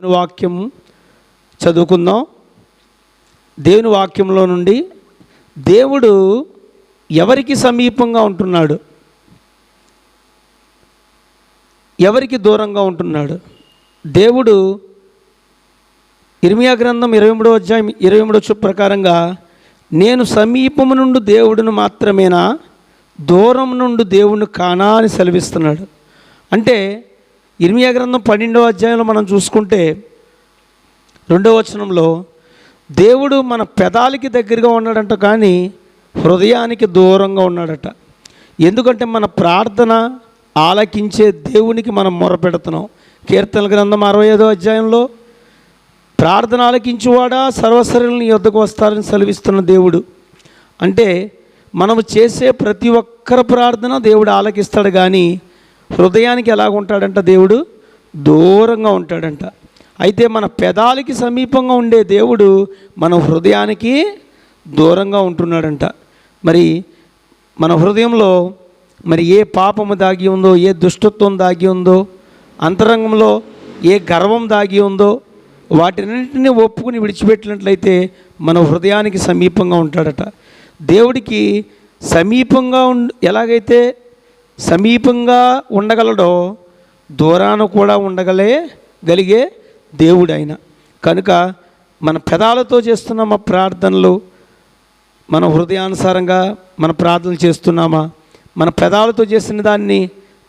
వాక్యం చదువుకుందాం. దేవుని వాక్యంలో నుండి దేవుడు ఎవరికి సమీపంగా ఉంటున్నాడు, ఎవరికి దూరంగా ఉంటున్నాడు? దేవుడు ఇర్మియా గ్రంథం 23వ అధ్యాయం 23వ ప్రకారంగా నేను సమీపము నుండి దేవుడిని మాత్రమేనా, దూరం నుండి దేవుని కానా అని సెలవిస్తున్నాడు. అంటే ఇర్మియా గ్రంథం 12వ అధ్యాయంలో మనం చూసుకుంటే 2వ వచనంలో దేవుడు మన పెదాలకి దగ్గరగా ఉన్నాడంట, కానీ హృదయానికి దూరంగా ఉన్నాడట. ఎందుకంటే మన ప్రార్థన ఆలకించే దేవునికి మనం మొరపెడుతున్నాం. కీర్తనల గ్రంథం 65వ అధ్యాయంలో ప్రార్థన ఆలకించువాడా సర్వశరీరులు నీ యొద్దకు వస్తారని సెలవిస్తున్న దేవుడు. అంటే మనము చేసే ప్రతి ఒక్కరి ప్రార్థన దేవుడు ఆలకిస్తాడు, కానీ హృదయానికి ఎలాగ ఉంటాడంట? దేవుడు దూరంగా ఉంటాడంట. అయితే మన పెదాలకి సమీపంగా ఉండే దేవుడు మన హృదయానికి దూరంగా ఉంటున్నాడంట. మరి మన హృదయంలో మరి ఏ పాపము దాగి ఉందో, ఏ దుష్టత్వం దాగి ఉందో, అంతరంగంలో ఏ గర్వం దాగి ఉందో, వాటిన్నింటినీ ఒప్పుకుని విడిచిపెట్టినట్లయితే మన హృదయానికి సమీపంగా ఉంటాడట. దేవుడికి సమీపంగా ఎలాగైతే సమీపంగా ఉండగలడో దూరాన కూడా ఉండగలిగే దేవుడు ఆయన. కనుక మన పెదాలతో చేస్తున్న మా ప్రార్థనలు మన హృదయానుసారంగా మన ప్రార్థనలు చేస్తున్నామా? మన పెదాలతో చేసిన దాన్ని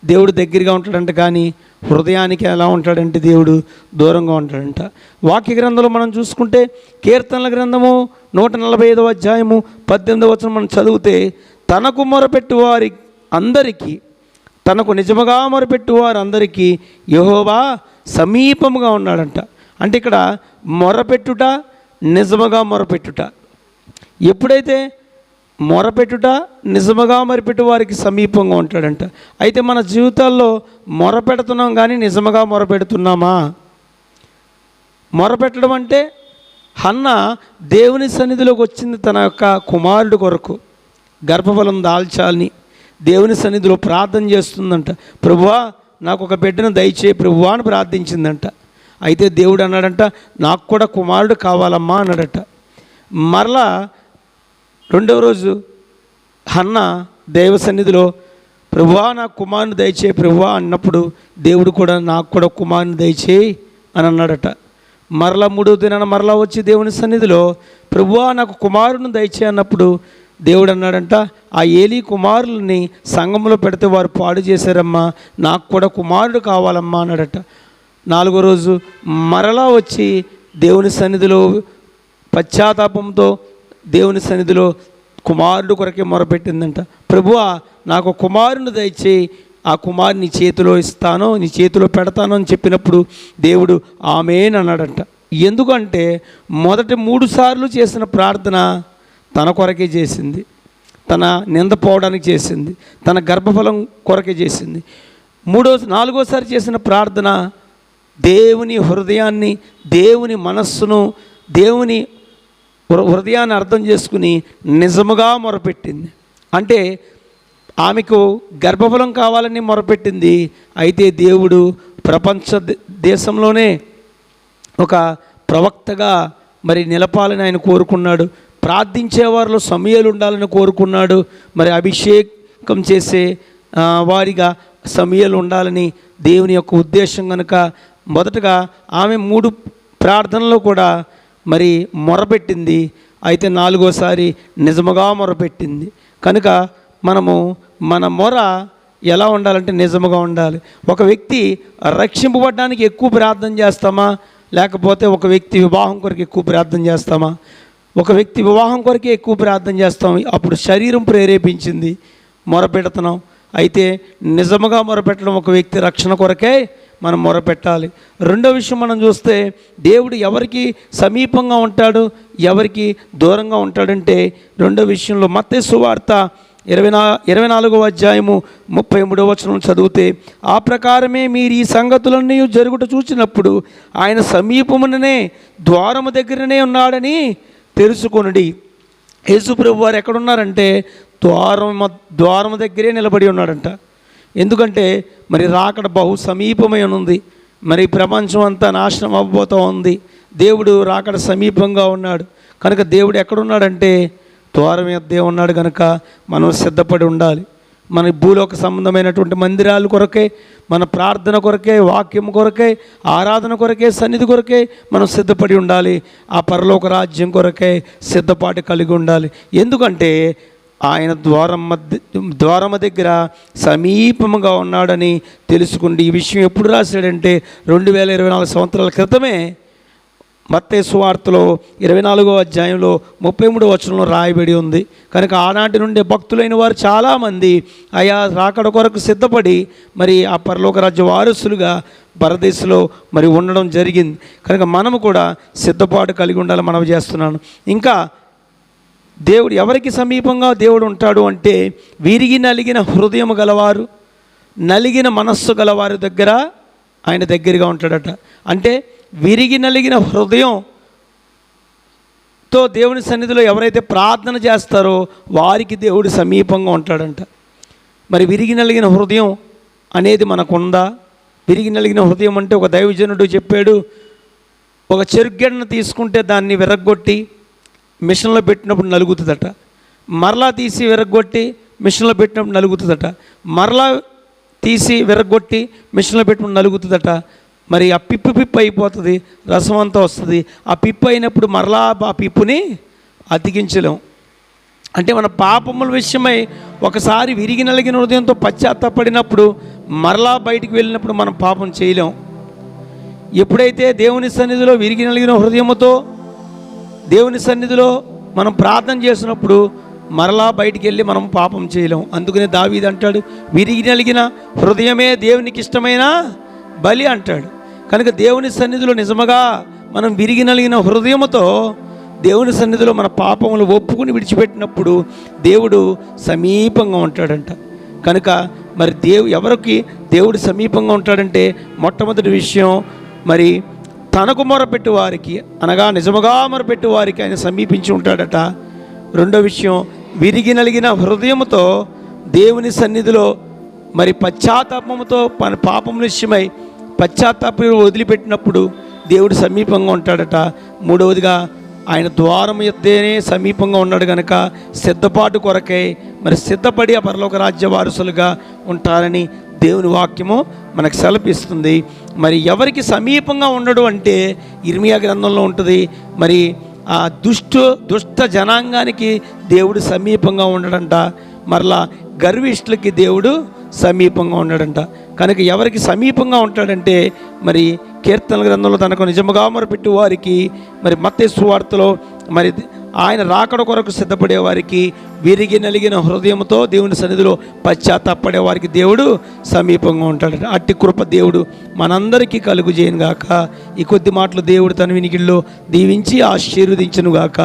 దేవుడు దగ్గరగా ఉంటాడంట, కానీ హృదయానికి ఎలా ఉంటాడంటే దేవుడు దూరంగా ఉంటాడంట. వాక్య గ్రంథంలో మనం చూసుకుంటే కీర్తనల గ్రంథము 145వ అధ్యాయము 18వ వచనం మనం చదివితే, తనకు మొరపెట్టు వారి అందరికీ, తనకు నిజముగా మొరపెట్టు వారందరికీ యెహోవా సమీపముగా ఉన్నాడంట. అంటే ఇక్కడ మొరపెట్టుట, నిజముగా మొరపెట్టుట. ఎప్పుడైతే మొరపెట్టుట, నిజముగా మొరపెట్టు వారికి సమీపంగా ఉంటాడంట. అయితే మన జీవితాల్లో మొరపెడుతున్నాం, కానీ నిజముగా మొరపెడుతున్నామా? మొరపెట్టడం అంటే హన్న దేవుని సన్నిధిలోకి వచ్చింది తన యొక్క కుమారుడు కొరకు గర్భఫలం దాల్చాలని దేవుని సన్నిధిలో ప్రార్థన చేస్తుందంట. ప్రభువా నాకు ఒక బిడ్డను దయచేయి ప్రభువా అని ప్రార్థించిందంట. అయితే దేవుడు అన్నాడంట, నాకు కూడా కుమారుడు కావాలమ్మా అన్నాడట. మరలా 2వ రోజు హన్న దైవ సన్నిధిలో ప్రభువా నాకు కుమారుని దయచేయి ప్రభువా అన్నప్పుడు దేవుడు కూడా నాకు కూడా కుమారుని దయచేయి అని అన్నాడట. మరలా 3వ దినాన మరలా వచ్చి దేవుని సన్నిధిలో ప్రభువా నాకు కుమారుని దయచేయి అన్నప్పుడు దేవుడు అన్నాడంట, ఆ ఏలీ కుమారులని సంఘంలో పెడితే వారు పాడు చేశారమ్మా, నాకు కూడా కుమారుడు కావాలమ్మా అన్నాడట. 4వ రోజు మరలా వచ్చి దేవుని సన్నిధిలో పశ్చాత్తాపంతో దేవుని సన్నిధిలో కుమారుడు కొరకే మొరపెట్టిందంట. ప్రభువా నాకు కుమారుని దయచేయి, ఆ కుమారుని చేతిలో ఇస్తాను, నీ చేతిలో పెడతాను అని చెప్పినప్పుడు దేవుడు ఆమేన్ అన్నాడంట. ఎందుకంటే మొదటి 3 సార్లు చేసిన ప్రార్థన తన కొరకే చేసింది, తన నింద పోవడానికి చేసింది, తన గర్భఫలం కొరకే చేసింది. 4వసారి చేసిన ప్రార్థన దేవుని హృదయాన్ని, దేవుని మనస్సును, దేవుని హృదయాన్ని అర్థం చేసుకుని నిజముగా మొరపెట్టింది. అంటే ఆమెకు గర్భఫలం కావాలని మొరపెట్టింది. అయితే దేవుడు ప్రపంచ దేశంలోనే ఒక ప్రవక్తగా మరి నిలపాలని ఆయన కోరుకున్నాడు. ప్రార్థించేవారిలో సమూయేలు ఉండాలని కోరుకున్నాడు. మరి అభిషేకం చేసే వారిగా సమూయేలు ఉండాలని దేవుని యొక్క ఉద్దేశం కనుక మొదటగా ఆమె 3 ప్రార్థనలు కూడా మరి మొరపెట్టింది. అయితే 4వసారి నిజముగా మొరపెట్టింది. కనుక మనము మన మొర ఎలా ఉండాలంటే నిజముగా ఉండాలి. ఒక వ్యక్తి రక్షింపబడడానికి ఎక్కువ ప్రార్థన చేస్తామా, లేకపోతే ఒక వ్యక్తి వివాహం కొరకు ఎక్కువ ప్రార్థన చేస్తామా? ఒక వ్యక్తి వివాహం కొరకే ఎక్కువ ప్రార్థన చేస్తాం, అప్పుడు శరీరం ప్రేరేపించింది మొరపెడుతున్నాం. అయితే నిజముగా మొరపెట్టడం ఒక వ్యక్తి రక్షణ కొరకే మనం మొరపెట్టాలి. 2వ విషయం మనం చూస్తే దేవుడు ఎవరికి సమీపంగా ఉంటాడు, ఎవరికి దూరంగా ఉంటాడంటే 2వ విషయంలో మత్తయి సువార్త 24వ అధ్యాయము 33వ వచనం చదివితే, ఆ ప్రకారమే మీరు ఈ సంగతులన్నీ జరుగుట చూచినప్పుడు ఆయన సమీపముననే ద్వారము దగ్గరనే ఉన్నాడని తెలుసుకొనుడి. యేసుప్రభు వారు ఎక్కడున్నారంటే ద్వారం దగ్గరే నిలబడి ఉన్నాడంట. ఎందుకంటే మరి రాకడ బహు సమీపమై ఉంది. మరి ప్రపంచం అంతా నాశనం అవ్వబోతూ ఉంది. దేవుడు రాకడ సమీపంగా ఉన్నాడు కనుక దేవుడు ఎక్కడున్నాడంటే ద్వారం యొద్దే ఉన్నాడు కనుక మనం సిద్ధపడి ఉండాలి. మన భూలోక సంబంధమైనటువంటి మందిరాల కొరకే, మన ప్రార్థన కొరకే, వాక్యం కొరకే, ఆరాధన కొరకే, సన్నిధి కొరకే మనం సిద్ధపడి ఉండాలి. ఆ పరలోక రాజ్యం కొరకే సిద్ధపాటు కలిగి ఉండాలి. ఎందుకంటే ఆయన ద్వారము దగ్గర సమీపముగా ఉన్నాడని తెలుసుకుండి. ఈ విషయం ఎప్పుడు రాశాడంటే 2024 సంవత్సరాల క్రితమే మత్తయి సువార్తలో 24వ అధ్యాయంలో 33వ వచనంలో రాయబడి ఉంది. కనుక ఆనాటి నుండి భక్తులైన వారు చాలామంది ఆయా రాకడ కొరకు సిద్ధపడి మరి ఆ పరలోక రాజ్య వారసులుగా పరదేశంలో మరి ఉండడం జరిగింది. కనుక మనము కూడా సిద్ధపాటు కలిగి ఉండాలని మనవి చేస్తున్నాను. ఇంకా దేవుడు ఎవరికి సమీపంగా దేవుడు ఉంటాడు అంటే విరిగి నలిగిన హృదయం గలవారు, నలిగిన మనస్సు గలవారి దగ్గర ఆయన దగ్గరగా ఉంటాడట. అంటే విరిగి నలిగిన హృదయంతో దేవుని సన్నిధిలో ఎవరైతే ప్రార్థన చేస్తారో వారికి దేవుడు సమీపంగా ఉంటాడంట. మరి విరిగి నలిగిన హృదయం అనేది మనకుందా? విరిగి నలిగిన హృదయం అంటే ఒక దైవజనుడు చెప్పాడు, ఒక చెరుగడ్డను తీసుకుంటే దాన్ని విరగ్గొట్టి మిషన్లో పెట్టినప్పుడు నలుగుతుందట, మరలా తీసి విరగ్గొట్టి మిషన్లో పెట్టినప్పుడు నలుగుతుందట, మరలా తీసి విరగ్గొట్టి మిషన్లో పెట్టినప్పుడు నలుగుతుందట. మరి ఆ పిప్పు అయిపోతుంది, రసం అంతా వస్తుంది. ఆ పిప్పు అయినప్పుడు మరలా ఆ పిప్పుని అతికించలేం. అంటే మన పాపముల విషయమై ఒకసారి విరిగి నలిగిన హృదయంతో పశ్చాత్తాపడినప్పుడు మరలా బయటికి వెళ్ళినప్పుడు మనం పాపం చేయలేం. ఎప్పుడైతే దేవుని సన్నిధిలో విరిగి నలిగిన హృదయముతో దేవుని సన్నిధిలో మనం ప్రార్థన చేసినప్పుడు మరలా బయటికి వెళ్ళి మనం పాపం చేయలేం. అందుకనే దావీదు అంటాడు, విరిగి నలిగిన హృదయమే దేవునికి ఇష్టమైన బలి అంటాడు. కనుక దేవుని సన్నిధిలో నిజముగా మనం విరిగి నలిగిన హృదయముతో దేవుని సన్నిధిలో మన పాపములు ఒప్పుకుని విడిచిపెట్టినప్పుడు దేవుడు సమీపంగా ఉంటాడంట. కనుక మరి ఎవరికి దేవుడు సమీపంగా ఉంటాడంటే మొట్టమొదటి విషయం మరి తనకు మొరపెట్టు వారికి, అనగా నిజముగా మొరపెట్టు వారికి ఆయన సమీపించి ఉంటాడట. రెండో విషయం, విరిగి నలిగిన హృదయముతో దేవుని సన్నిధిలో మరి పశ్చాత్తాపముతో మన పాపముల విషయమై పశ్చాత్తాపం వదిలిపెట్టినప్పుడు దేవుడు సమీపంగా ఉంటాడట. మూడవదిగా ఆయన ద్వారం యొద్దేనే సమీపంగా ఉన్నాడు కనుక సిద్ధపాటు కొరకై మరి సిద్ధపడి ఆ పరలోక రాజ్య వారసులుగా ఉంటారని దేవుని వాక్యము మనకు సెలపిస్తుంది. మరి ఎవరికి సమీపంగా ఉండడు అంటే ఇర్మియా గ్రంథంలో ఉంటుంది. మరి ఆ దుష్ట జనాంగానికి దేవుడు సమీపంగా ఉండడంట. మరలా గర్విష్ఠులకి దేవుడు సమీపంగా ఉన్నాడంట. కనుక ఎవరికి సమీపంగా ఉంటాడంటే మరి కీర్తనల గ్రంథంలో తనకు నిజముగా మొరపెట్టు వారికి, మరి మత్తయి సువార్తలో మరి ఆయన రాకడ కొరకు సిద్ధపడే వారికి, విరిగి నలిగిన హృదయంతో దేవుని సన్నిధిలో పశ్చాత్తాపడే వారికి దేవుడు సమీపంగా ఉంటాడట. అట్టి కృప దేవుడు మనందరికీ కలుగు చేయనుగాక. ఈ కొద్ది మాటలు దేవుడు తన వినికిడిలో దీవించి ఆశీర్వదించునుగాక.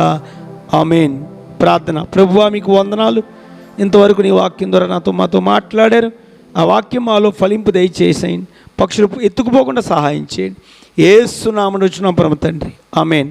ఆమేన్. ప్రార్థన. ప్రభువా, మీకు వందనాలు. ఇంతవరకు నీ వాక్యం ద్వారా మాతో మాట్లాడారు. ఆ వాక్యం మాలో ఫలింపు దయచేసేయండి. పక్షులు ఎత్తుకుపోకుండా సహాయం చేయండి. యేసు నామమున అడుగుచున్నాం పరమ తండ్రి. ఆమేన్.